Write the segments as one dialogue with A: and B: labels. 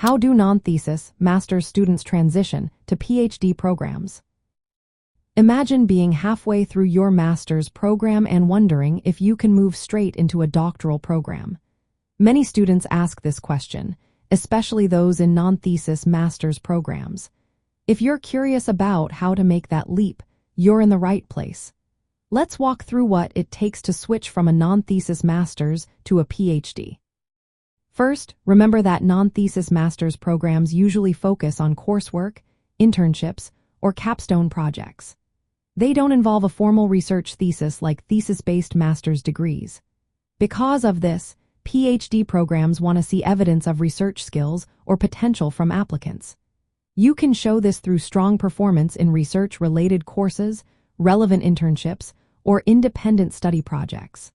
A: How do non-thesis master's students transition to PhD programs? Imagine being halfway through your master's program and wondering if you can move straight into a doctoral program. Many students ask this question, especially those in non-thesis master's programs. If you're curious about how to make that leap, you're in the right place. Let's walk through what it takes to switch from a non-thesis master's to a PhD. First, remember that non-thesis master's programs usually focus on coursework, internships, or capstone projects. They don't involve a formal research thesis like thesis-based master's degrees. Because of this, PhD programs want to see evidence of research skills or potential from applicants. You can show this through strong performance in research-related courses, relevant internships, or independent study projects.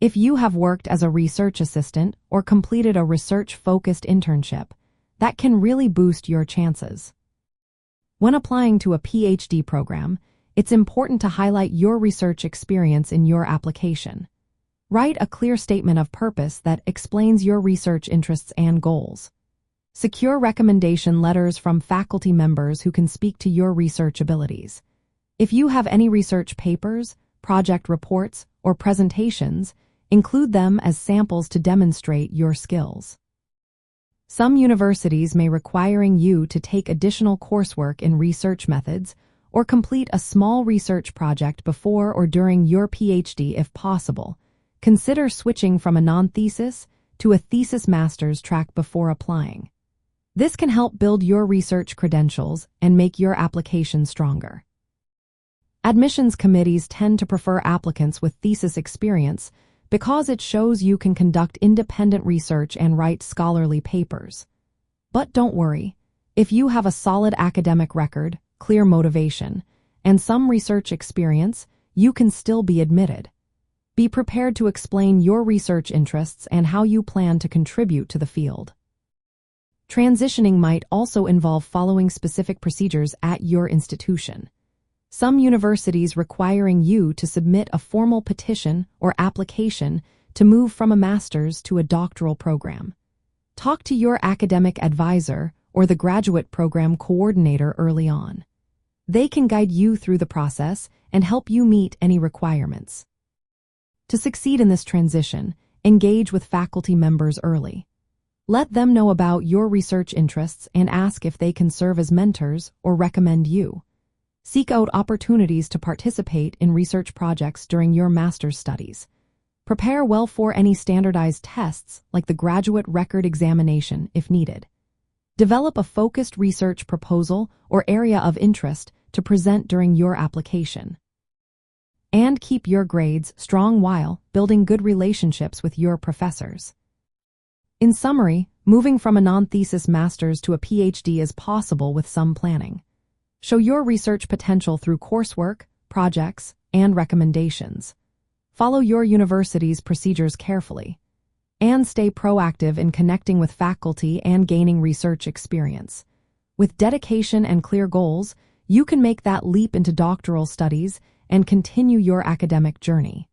A: If you have worked as a research assistant or completed a research-focused internship, that can really boost your chances. When applying to a PhD program, it's important to highlight your research experience in your application. Write a clear statement of purpose that explains your research interests and goals. Secure recommendation letters from faculty members who can speak to your research abilities. If you have any research papers, project reports, or presentations, include them as samples to demonstrate your skills. Some universities may requiring you to take additional coursework in research methods or complete a small research project before or during your PhD if possible. Consider switching from a non-thesis to a thesis master's track before applying. This can help build your research credentials and make your application stronger. Admissions committees tend to prefer applicants with thesis experience because it shows you can conduct independent research and write scholarly papers. But don't worry, if you have a solid academic record, clear motivation, and some research experience, you can still be admitted. Be prepared to explain your research interests and how you plan to contribute to the field. Transitioning might also involve following specific procedures at your institution. Some universities requiring you to submit a formal petition or application to move from a master's to a doctoral program. Talk to your academic advisor or the graduate program coordinator early on. They can guide you through the process and help you meet any requirements. To succeed in this transition, engage with faculty members early. Let them know about your research interests and ask if they can serve as mentors or recommend you. Seek out opportunities to participate in research projects during your master's studies. Prepare well for any standardized tests like the graduate record examination if needed. Develop a focused research proposal or area of interest to present during your application. And keep your grades strong while building good relationships with your professors. In summary, moving from a non-thesis master's to a PhD is possible with some planning. Show your research potential through coursework, projects, and recommendations. Follow your university's procedures carefully. And stay proactive in connecting with faculty and gaining research experience. With dedication and clear goals, you can make that leap into doctoral studies and continue your academic journey.